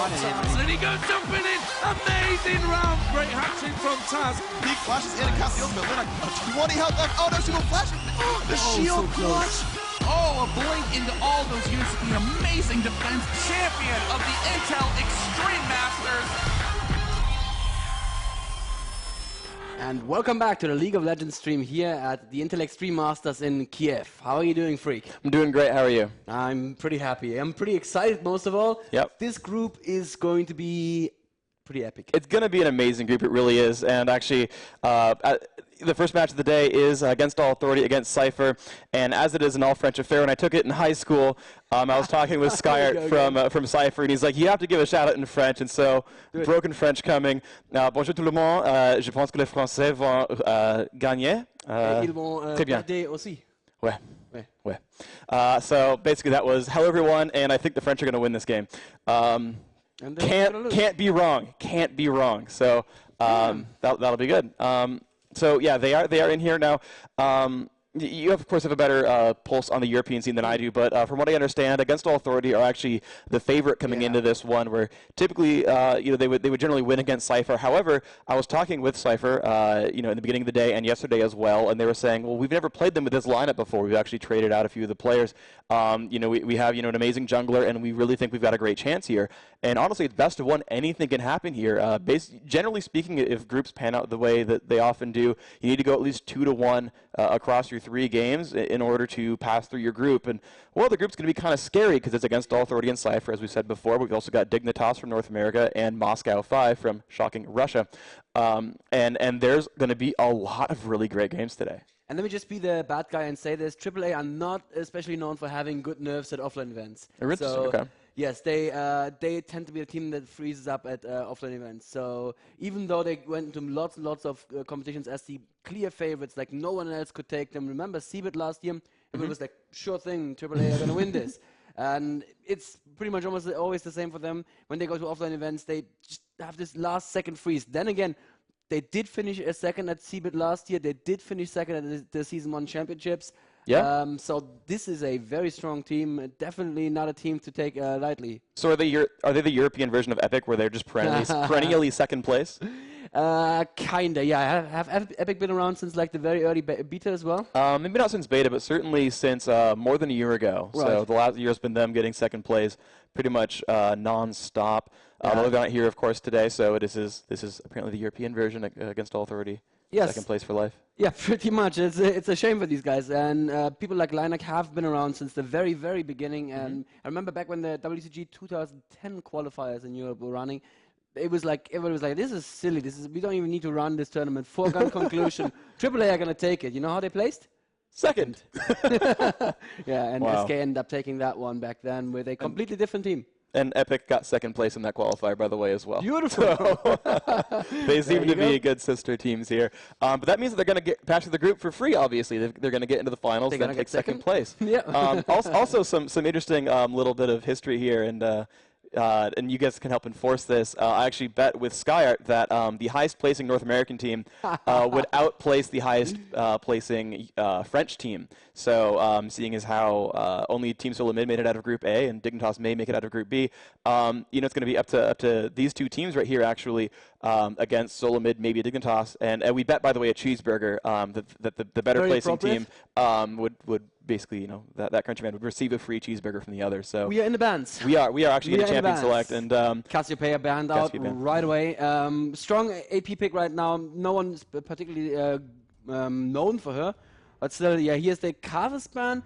Taz, and he goes jumping in. Amazing round. Great hatching from Taz. Peak flashes in and casts the ultimate. Luna, 20 health left. Oh, no, she will flash. The shield clutch. Oh, a blink into all those units. An amazing defense. Champion of the Intel Extreme Masters. And welcome back to the League of Legends stream here at the Intel Extreme Masters in Kiev. How are you doing, Freak? I'm doing great. How are you? I'm pretty happy. I'm pretty excited, most of all. Yep. This group is going to be pretty epic. It's going to be an amazing group. It really is. And actually, the first match of the day is against All Authority against Sypher. And as it is an all-French affair, and I took it in high school, I was talking with Skyart from Sypher, and he's like, you have to give a shout-out in French. And so, broken French coming. Bonjour tout le monde. Je pense que les Français vont gagner. Ils vont perdre aussi. Ouais. Ouais. So, basically, that was hello, everyone, and I think the French are going to win this game. Can't be wrong. Can't be wrong. So that'll be good. So yeah, they are in here now. You of course have a better pulse on the European scene than I do, but from what I understand, Against All Authority are actually the favorite coming into this one. Where typically, they would generally win against Sypher. However, I was talking with Sypher, in the beginning of the day and yesterday as well, and they were saying, well, we've never played them with this lineup before. We've actually traded out a few of the players. We have an amazing jungler, and we really think we've got a great chance here. And honestly, it's best of one. Anything can happen here. Generally speaking, if groups pan out the way that they often do, you need to go at least 2-1 across your 3 games in order to pass through your group. And well, the group's going to be kind of scary because it's Against All Authority and Sypher, as we said before. We've also got Dignitas from North America and Moscow 5 from shocking Russia. And there's going to be a lot of really great games today. And let me just be the bad guy and say this. AAA are not especially known for having good nerfs at offline events. Okay. Yes, they tend to be a team that freezes up at offline events. So even though they went into lots and lots of competitions as the clear favorites, like no one else could take them. Remember Seabit last year? It was like, sure thing, AAA are going to win this. And it's pretty much almost always the same for them. When they go to offline events, they just have this last second freeze. Then again, they did finish second at Seabit last year. They did finish second at the Season 1 Championships. Yeah. So this is a very strong team. Definitely not a team to take lightly. So are they the European version of Epic, where they're just perennially second place? Kinda, yeah. Have Epic been around since like the very early beta as well? Maybe not since beta, but certainly since more than a year ago. Right. So the last year has been them getting second place pretty much non-stop. They've got it here, of course, today. So this is apparently the European version Against All Authority. Yes. Second place for life. Yeah, pretty much. It's a shame for these guys. And people like Linek have been around since the very, very beginning. And I remember back when the WCG 2010 qualifiers in Europe were running, it was like, everybody was like, this is silly. We don't even need to run this tournament. Foregone conclusion. AAA are going to take it. You know how they placed? Second. Yeah, and SK ended up taking that one back then with a completely different team. And Epic got second place in that qualifier, by the way, as well. Beautiful. So they seem to be good sister teams here. But that means that they're going to get past the group for free, obviously. They're going to get into the finals and take second place. Yeah. Also, some interesting little bit of history here, and you guys can help enforce this. I actually bet with Skyart that the highest placing North American team would outplace the highest placing French team. So seeing as how only Team Solo Mid made it out of Group A and Dignitas may make it out of Group B, it's going to be up to these two teams right here actually against Solo Mid, maybe Dignitas. And we bet, by the way, a cheeseburger that the better Very placing team would basically, that countryman would receive a free cheeseburger from the other. So we are in the bands. We are actually getting Champion Select, and Cassiopeia banned out right away. Strong AP pick right now. No one's particularly known for her, but still, yeah. Here's the Carthus ban.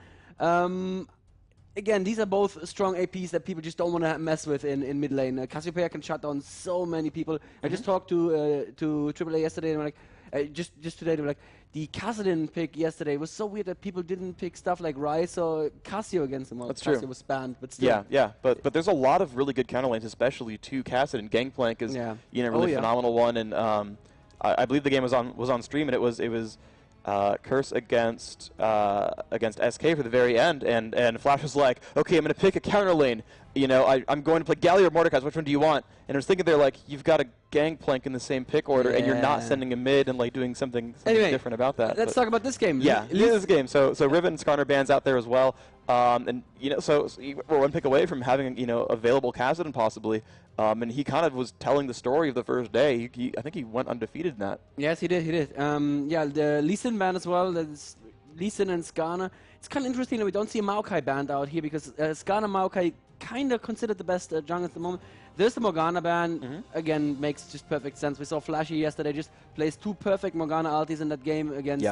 Again, these are both strong APs that people just don't want to mess with in mid lane. Cassiopeia can shut down so many people. I just talked to AAA yesterday, and we're like, just today they were like, the Kassadin pick yesterday was so weird that people didn't pick stuff like Ryze or Cassio against him. Well, That's Cassio true. was banned, but still. Yeah. But there's a lot of really good counter lanes, especially to Kassadin. Gangplank is really phenomenal one, and I believe the game was on stream, and it was Curse against SK for the very end, and Flash was like, okay, I'm going to pick a counter lane you know, I'm going to play Gallia or Mordekaiser. Which one do you want? And I was thinking they're like, you've got a Gangplank in the same pick order, and you're not sending a mid and like doing something different about that. Let's talk about this game. Yeah, this game. So Riven and Skarner bands out there as well. And you know, so we're one pick away from having, you know, available Kassadin possibly. And he kind of was telling the story of the first day. I think he went undefeated in that. Yes, he did. He did. Yeah, the Lee Sin band as well. That's Lee Sin and Skarner. It's kind of interesting that we don't see a Maokai band out here because Skarner Maokai kind of considered the best jungle at the moment. There's the Morgana band. Again, makes just perfect sense. We saw Flashy yesterday just plays 2 perfect Morgana ultis in that game against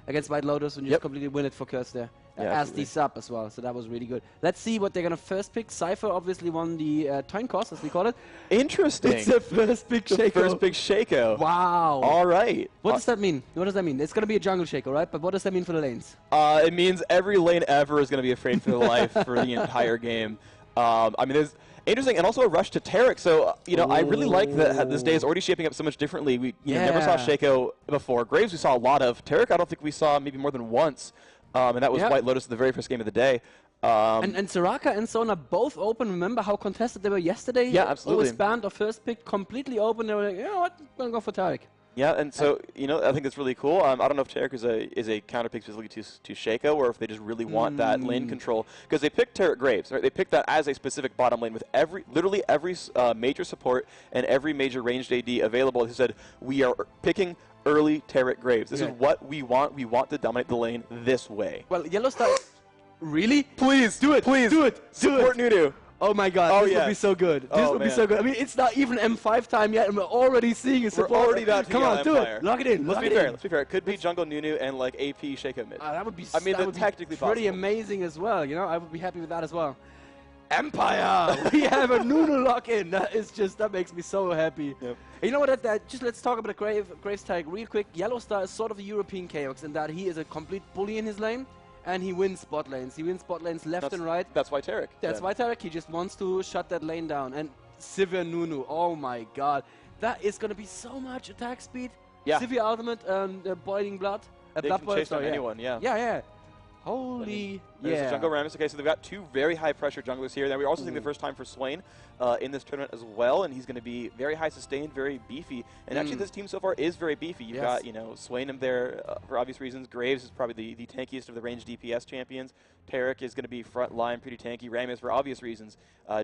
against White Lotus and just completely win it for Curse there. As the sub as well, so that was really good. Let's see what they're going to first pick. Sypher obviously won the Toyn Cost, as we call it. Interesting. It's the first pick Shaco. First pick Shaco. Wow. All right. What does that mean? What does that mean? It's going to be a jungle Shaco, right? But what does that mean for the lanes? It means every lane ever is going to be afraid for their life for the entire game. I mean, there's interesting, and also a rush to Taric. So, you know, I really like that this day is already shaping up so much differently. We never saw Shaco before. Graves we saw a lot of. Taric I don't think we saw maybe more than once. And that was White Lotus, the very first game of the day. And Soraka and Sona both open. Remember how contested they were yesterday? Yeah, absolutely. Always banned or first pick, completely open. They were like, you know what, I'm going to go for Taric. Yeah, and so, you know, I think it's really cool. I don't know if Taric is a counter pick specifically to Shaco, or if they just really want that lane control. Because they picked Taric Graves, right? They picked that as a specific bottom lane with literally every major support and every major ranged AD available. He said, we are picking early Taric Graves. This is what we want. We want to dominate the lane this way. Well, Yellow Star... Really? Please, do it. Please. Do it. Support Nunu. Oh my god, this would be so good. This would be so good. I mean, it's not even M5 time yet, and we're already seeing a support. We're already about to Come on, do it. Lock it in. Let's be fair. Let's be fair. It could be Jungle Nunu and like AP Shaco mid. That would be. I mean, that's technically pretty amazing as well. You know, I would be happy with that as well. Empire. We have a Nunu lock in. That makes me so happy. Yep. You know what? Just let's talk about the Graves tag real quick. Yellow Star is sort of the European Chaos in that he is a complete bully in his lane. And he wins spot lanes. He wins spot lanes left and right. That's why Taric. That's why Taric. He just wants to shut that lane down. And Sypher Nunu, oh my god. That is going to be so much attack speed. Yeah. Sypher ultimate, boiling blood. They can chase down anyone, Yeah. Holy, There's the jungle Rammus. Okay, so they've got 2 very high-pressure junglers here. Then we're also seeing the first time for Swain in this tournament as well, and he's going to be very high-sustained, very beefy. And actually, this team so far is very beefy. You've got, you know, Swain in there for obvious reasons. Graves is probably the tankiest of the ranged DPS champions. Taric is going to be front line, pretty tanky. Rammus, for obvious reasons,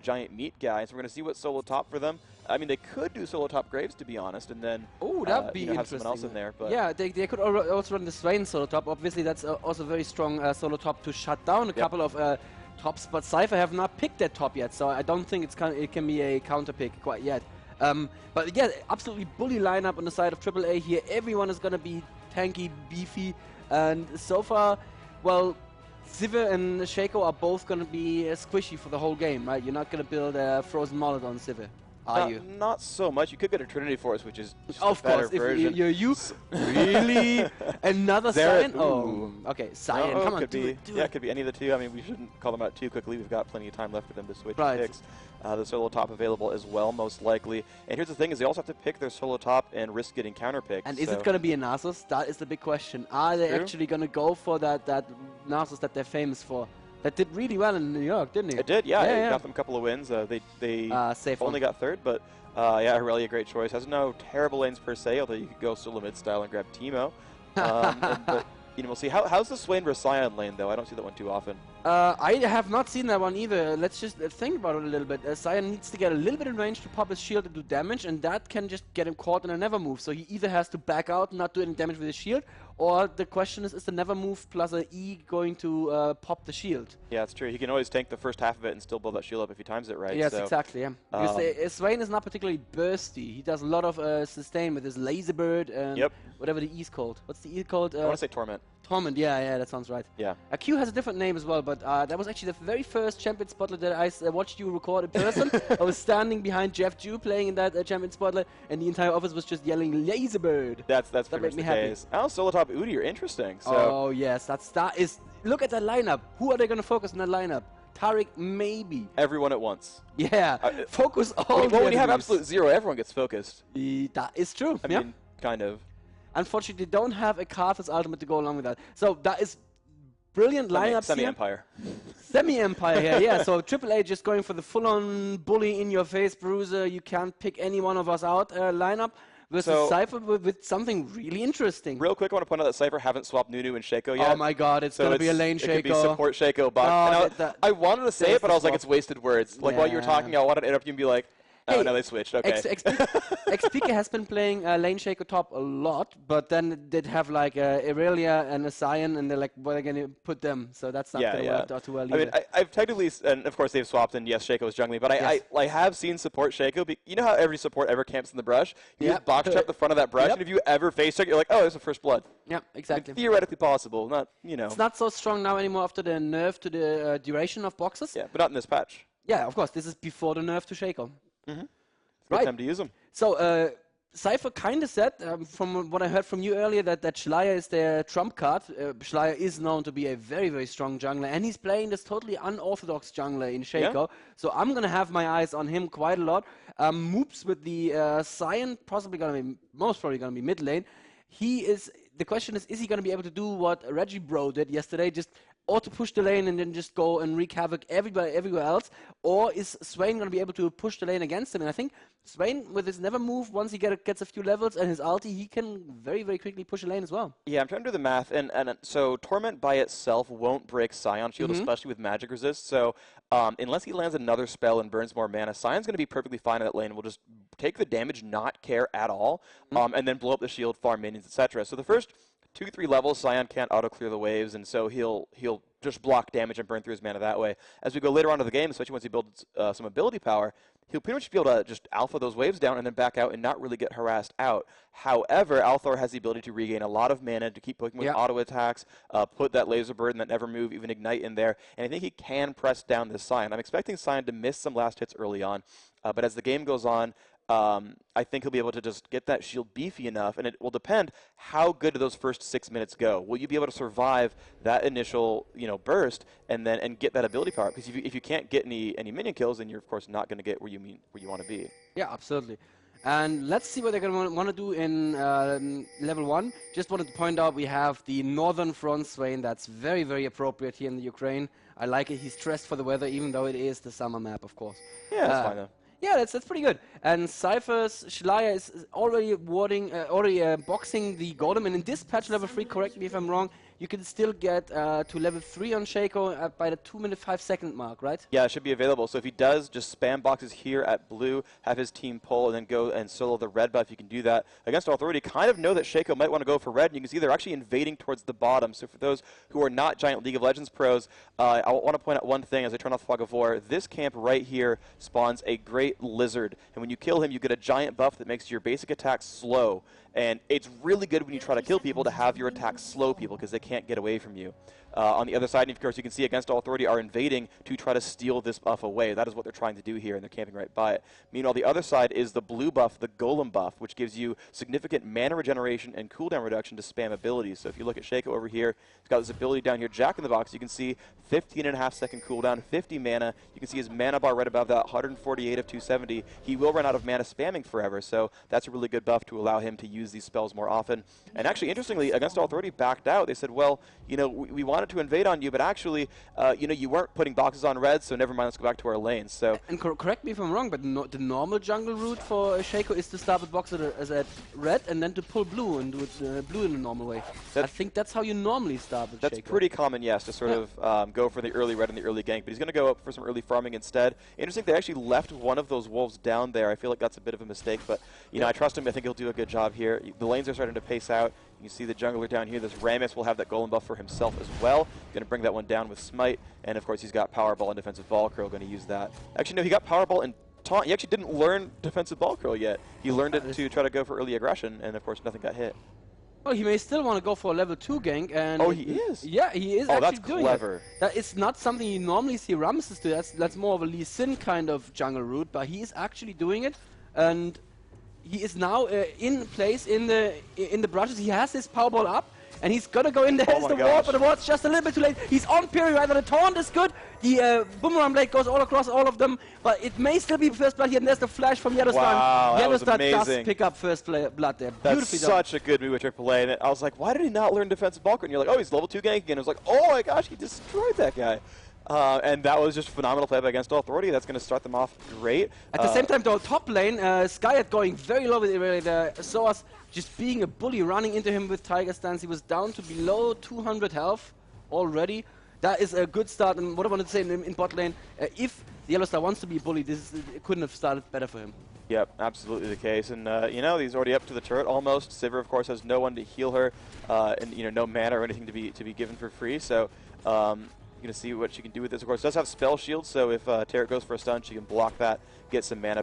giant meat guy. So we're going to see what solo top for them. I mean, they could do solo top Graves, to be honest, and then that'd be have someone else in there. But yeah, they could also run the Swain solo top. Obviously, that's also very strong solo top to shut down a couple of tops. But Sypher have not picked that top yet, so I don't think it can be a counter pick quite yet. But yeah, absolutely bully lineup on the side of AAA here. Everyone is going to be tanky, beefy, and so far, well, Sypher and Shaco are both going to be squishy for the whole game, right? You're not going to build a frozen mullet on Sypher, are you? Not so much. You could get a Trinity Force, which is just of a better course, version. If you're you, really? Another Cyan? Oh, okay, Cyan, come on, do it. It could be any of the 2. I mean, we shouldn't call them out too quickly. We've got plenty of time left for them to switch picks. The solo top available as well, most likely. And here's the thing, is they also have to pick their solo top and risk getting counter picks. And is it going to be a Nasus? That is the big question. Are they actually going to go for that Nasus that they're famous for? That did really well in New York, didn't it? It did, yeah. It got them a couple of wins. They only got 3rd, but yeah, Aurelia, great choice. Has no terrible lanes per se, although you could go solo mid style and grab Teemo. But you know, we'll see. How's the Swain versus Sion lane, though? I don't see that one too often. I have not seen that one either. Let's just think about it a little bit. Sion needs to get a little bit in range to pop his shield and do damage, and that can just get him caught in a never move. So he either has to back out and not do any damage with his shield, or the question is the never move plus an E going to pop the shield? Yeah, that's true. He can always tank the first half of it and still build that shield up if he times it right. Yes, exactly, yeah. Because Swain is not particularly bursty. He does a lot of sustain with his Laser Bird and whatever the E is called. What's the E called? I want to say Torment. Torment, yeah, that sounds right. Yeah. Q has a different name as well, but that was actually the very first Champion Spotlight that I watched you record in person. I was standing behind Jeff Jew playing in that Champion Spotlight, and the entire office was just yelling Laserbird. That's pretty much the case. Oh, solo top Udi are interesting. So. Oh, yes, that is... Look at that lineup. Who are they going to focus on that lineup? Taric, maybe. Everyone at once. Yeah, focus all Well, when you have absolute 0, everyone gets focused. That is true. I mean, kind of. Unfortunately, they don't have a Karthus ultimate to go along with that. So that is brilliant lineups Semi-Empire. Semi-empire here, yeah. So Triple H just going for the full-on bully in your face bruiser. You can't pick any one of us out lineup versus Sypher with something really interesting. Real quick, I want to point out that Sypher haven't swapped Nunu and Shaco yet. Oh my God, it's gonna be a lane Shaco. It could be support Shaco. But I wanted to say it, but I was like, it's wasted words. Like while you were talking, I wanted to interrupt you and be like, oh, no, they switched. Okay. XPK has been playing lane Shaco top a lot, but then they'd have like Irelia and a Sion, and they're like, where are they going to put them? So that's not going to work out too well either. I mean, I've technically, and of course they've swapped, and yes, Shaco is jungling, but I have seen support Shaco. You know how every support ever camps in the brush? You just box trap the front of that brush, and if you ever face check, you're like, oh, there's a first blood. Yeah, exactly. I mean, theoretically possible, not, you know. It's not so strong now anymore after the nerf to the duration of boxes. Yeah, but not in this patch. Yeah, of course. This is before the nerf to Shaco. Mm-hmm. Good time to use them. So Sypher kind of said, from what I heard from you earlier, that Schleier is their trump card. Schleier is known to be a very, very strong jungler, and he's playing this totally unorthodox jungler in Shaco. Yeah. So I'm going to have my eyes on him quite a lot. Moops with the Sion, most probably going to be mid lane. The question is he going to be able to do what Reggie Bro did yesterday, just auto-push the lane and then just go and wreak havoc everywhere else? Or is Swain going to be able to push the lane against him? And I think Swain, with his never move, once he gets a few levels and his ulti, he can very, very quickly push the lane as well. Yeah, I'm trying to do the math. And so Torment by itself won't break Sion Shield, especially with magic resist. So unless he lands another spell and burns more mana, Sion's going to be perfectly fine in that lane. We'll just take the damage, not care at all, and then blow up the shield, farm minions, etc. So the first 2-3 levels, Sion can't auto-clear the waves, and so he'll just block damage and burn through his mana that way. As we go later on to the game, especially once he builds some ability power, he'll pretty much be able to just alpha those waves down and then back out and not really get harassed out. However, Althor has the ability to regain a lot of mana, to keep poking with auto attacks, put that laser bird and that never move, even ignite in there, and I think he can press down this Sion. I'm expecting Sion to miss some last hits early on, but as the game goes on, I think he'll be able to just get that shield beefy enough, and it will depend how good do those first 6 minutes go. Will you be able to survive that initial, burst and get that ability power? Because if you can't get any minion kills, then you're of course not going to get where you want to be. Yeah, absolutely. And let's see what they're going to want to do in level 1. Just wanted to point out we have the Northern Front Swain. That's very, very appropriate here in the Ukraine. I like it. He's dressed for the weather, even though it is the summer map, of course. Yeah, that's fine though. Yeah, that's pretty good. And Sypher's Schleier is already boxing the Golem, and in this patch level 3, correct me if I'm wrong, you can still get to level 3 on Shaco by the 2-minute 5-second mark, right? Yeah, it should be available. So if he does, just spam boxes here at blue, have his team pull, and then go and solo the red buff. You can do that. Against Authority, kind of know that Shaco might want to go for red, and you can see they're actually invading towards the bottom. So for those who are not giant League of Legends pros, I want to point out one thing as I turn off Fog of War. This camp right here spawns a great lizard, and when you kill him, you get a giant buff that makes your basic attacks slow. And it's really good when you try to kill people to have your attacks slow people because they can't get away from you. On the other side, of course, you can see Against All Authority are invading to try to steal this buff away. That is what they're trying to do here, and they're camping right by it. Meanwhile, the other side is the blue buff, the Golem buff, which gives you significant mana regeneration and cooldown reduction to spam abilities. So if you look at Shaco over here, he's got this ability down here, Jack in the Box. You can see 15.5-second cooldown, 50 mana. You can see his mana bar right above that, 148 of 270. He will run out of mana spamming forever, so that's a really good buff to allow him to use these spells more often. And actually, interestingly, Against All Authority backed out. They said, well, we wanted to invade on you, but actually, you weren't putting boxes on red, so never mind, let's go back to our lanes. So, and correct me if I'm wrong, but the normal jungle route for Shaco is to start with boxes at red and then to pull blue and do it blue in the normal way. I think that's how you normally start with Shaco. That's pretty common, yes, to sort of go for the early red and the early gank, but he's going to go up for some early farming instead. Interesting, they actually left one of those wolves down there. I feel like that's a bit of a mistake, but I trust him. I think he'll do a good job here. The lanes are starting to pace out. You can see the jungler down here. This Rammus will have that golem buff for himself as well. Going to bring that one down with Smite. And of course, he's got Powerball and Defensive Ball Curl. Going to use that. Actually, no, he got Powerball and Taunt. He actually didn't learn Defensive Ball Curl yet. He learned it to try to go for early aggression. And of course, nothing got hit. Well, he may still want to go for a level 2 gank. And oh, he is? Yeah, he is actually doing it. Oh, that's clever. That is not something you normally see Ramses do. That's more of a Lee Sin kind of jungle route. But he is actually doing it. And he is now in place in the brushes. He has his Powerball up, and he's gonna go in there. There's the ward, but the ward's just a little bit too late. He's on period right now. The taunt is good. The boomerang blade goes all across all of them, but it may still be first blood here. And there's the flash from Yellowstar. Wow, Yellowstar does pick up first blood there. That's such a good move with AAA. And I was like, why did he not learn defensive bulk? And you're like, oh, he's level 2 ganking. And I was like, oh my gosh, he destroyed that guy. And that was just phenomenal play by Against All Authority. That's going to start them off great. At the same time, though, top lane, Skyat going very low with Irelia there. Saw us just being a bully, running into him with Tiger Stance. He was down to below 200 health already. That is a good start. And what I wanted to say in bot lane, if the Yellow Star wants to be a bully, it couldn't have started better for him. Yep, absolutely the case. And, you know, he's already up to the turret almost. Sypher, of course, has no one to heal her, and, you know, no mana or anything to be given for free. So, you're going to see what she can do with this. Of course, does have spell shield, so if Tarek goes for a stun, she can block that, get some mana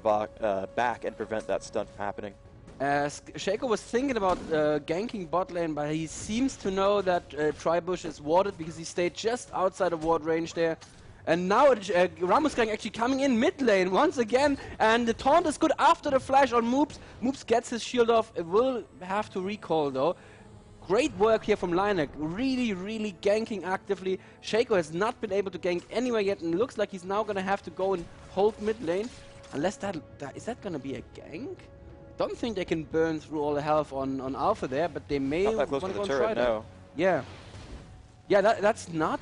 back, and prevent that stun from happening. Shaco was thinking about ganking bot lane, but he seems to know that Tribush is warded because he stayed just outside of ward range there. And now Ramusgang actually coming in mid lane once again, and the taunt is good after the flash on Moops. Moops gets his shield off. It will have to recall though. Great work here from Linek, really ganking actively. Shaco has not been able to gank anywhere yet, and it looks like he's now going to have to go and hold mid lane. Unless is that going to be a gank? Don't think they can burn through all the health on Alpha there, but they may want to go and try that. Yeah, that's not.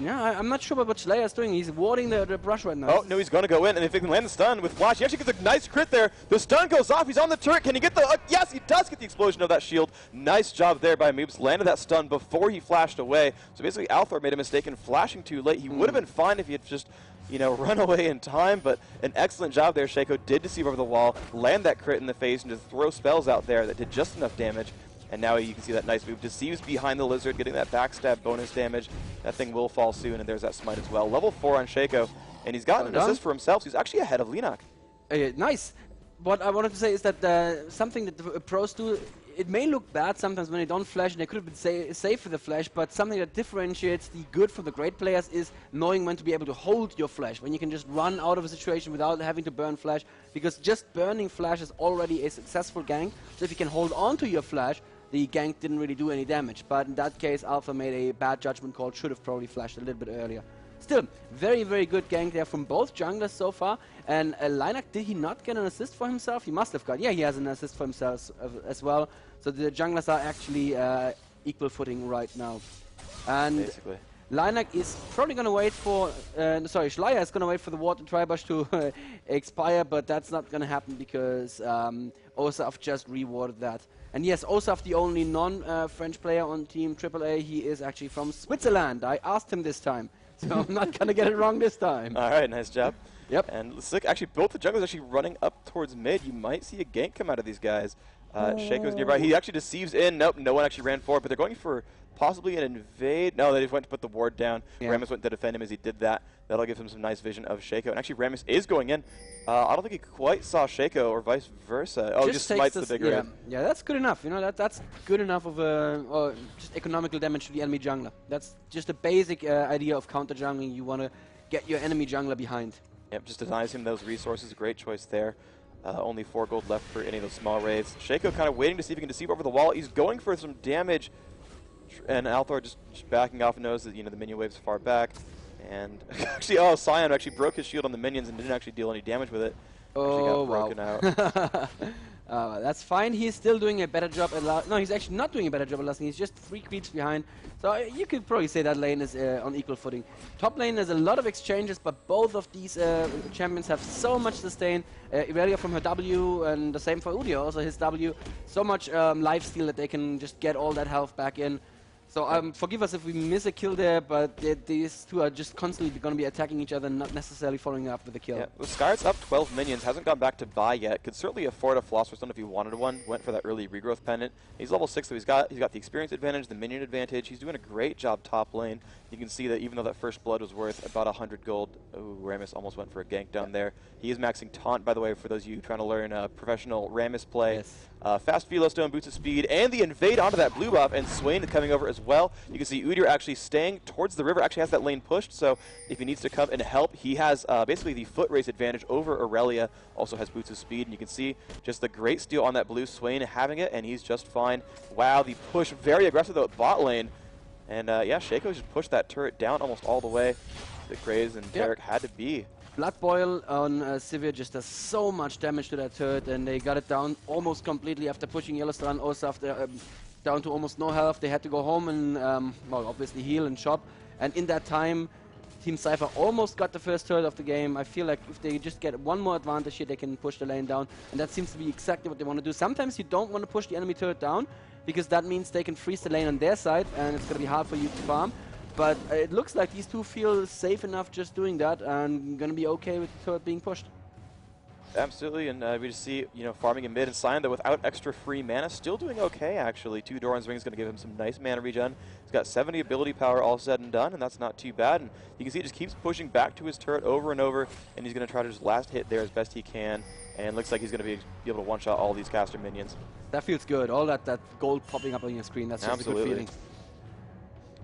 Yeah, I'm not sure what Slayer is doing. He's warding the brush right now. Oh, no, he's going to go in, and if he can land the stun with Flash, he actually gets a nice crit there. The stun goes off. He's on the turret. Can he get the... yes, he does get the explosion of that shield. Nice job there by Moobs. Landed that stun before he flashed away. So basically, Althor made a mistake in flashing too late. He would have been fine if he had just, you know, run away in time, but an excellent job there. Shaco did deceive over the wall, land that crit in the face, and just throw spells out there that did just enough damage. And now you can see that nice move. Deceives behind the Lizard, getting that backstab bonus damage. That thing will fall soon, and there's that smite as well. Level 4 on Shaco, and he's gotten an assist for himself, so he's actually ahead of Linak. Nice. What I wanted to say is that something that the pros do, it may look bad sometimes when they don't flash, and they could have been safe with the flash, but something that differentiates the good from the great players is knowing when to be able to hold your flash, when you can just run out of a situation without having to burn flash, because just burning flash is already a successful gank. So if you can hold on to your flash, the gank didn't really do any damage. But in that case, Alpha made a bad judgment call, should have probably flashed a little bit earlier. Still, very good gank there from both junglers so far. And Linak, did he not get an assist for himself? He must have got. Yeah, he has an assist for himself as well. So the junglers are actually equal footing right now. And basically, Linak is probably going to wait for... sorry, Schleier is going to wait for the ward and Tribush to expire, but that's not going to happen because Osaf just rewarded that. And yes, Osaf, the only non-French player on Team AAA, he is actually from Switzerland. I asked him this time, so I'm not going to get it wrong this time. All right, nice job. Yep. And looks like actually both the junglers actually running up towards mid. You might see a gank come out of these guys. Shaco's nearby. He actually deceives in. Nope, no one actually ran forward, but they're going for possibly an invade. No, they just went to put the ward down. Yeah. Rammus went to defend him as he did that. That'll give him some nice vision of Shaco. And actually, Rammus is going in. I don't think he quite saw Shaco or vice versa. Oh, just smites the big red. Yeah, that's good enough. You know, that's good enough of a just economical damage to the enemy jungler. That's just a basic idea of counter jungling. You want to get your enemy jungler behind. Yep, just denies him those resources. Great choice there. Only 4 gold left for any of those small raids. Shaco kind of waiting to see if he can deceive over the wall. He's going for some damage. And Althor just backing off, knows that, you know, the minion wave's far back. And actually, oh, Sion actually broke his shield on the minions and didn't actually deal any damage with it. Oh, got broken out. That's fine. He's still doing a better job at last. No, he's actually not doing a better job at last. He's just 3 creeps behind. So you could probably say that lane is on equal footing. Top lane, there's a lot of exchanges, but both of these champions have so much sustain. Irelia from her W, and the same for Udio, also his W. So much lifesteal that they can just get all that health back in. So forgive us if we miss a kill there, but these two are just constantly going to be attacking each other and not necessarily following up with a kill. Yeah, well, Scar's up 12 minions, hasn't gone back to buy yet. Could certainly afford a Philosopher's Stone if he wanted one. Went for that early regrowth pendant. He's level 6, so he's got the experience advantage, the minion advantage. He's doing a great job top lane. You can see that even though that first blood was worth about 100 gold, ooh, Rammus almost went for a gank down there. He is maxing Taunt, by the way, for those of you trying to learn professional Rammus play. Yes. Fast Philo Stone, Boots of Speed, and the invade onto that blue buff, and Swain coming over as well. You can see Udyr actually staying towards the river, actually has that lane pushed, so if he needs to come and help, he has basically the foot race advantage over Irelia, also has Boots of Speed, and you can see just the great steal on that blue, Swain having it, and he's just fine. Wow, the push, very aggressive though at bot lane, and yeah, Shaco just pushed that turret down almost all the way. The Graves and Tarek had to be. Blood Boil on Sypher just does so much damage to that turret, and they got it down almost completely after pushing Yellowstar and Osaf down to almost no health. They had to go home and, well, obviously heal and shop. And in that time, Team Sypher almost got the first turret of the game. I feel like if they just get one more advantage here, they can push the lane down. And that seems to be exactly what they want to do. Sometimes you don't want to push the enemy turret down, because that means they can freeze the lane on their side, and it's going to be hard for you to farm. But it looks like these two feel safe enough just doing that, and going to be okay with the turret being pushed. Absolutely, and we just see, farming in mid, and Sion, though, without extra free mana, still doing okay, actually. 2 Doran's Ring is going to give him some nice mana regen. He's got 70 ability power all said and done, and that's not too bad. And you can see he just keeps pushing back to his turret over and over, and he's going to try to just last hit there as best he can. And looks like he's going to be able to one-shot all these caster minions. That feels good. All that gold popping up on your screen, that's just a good feeling.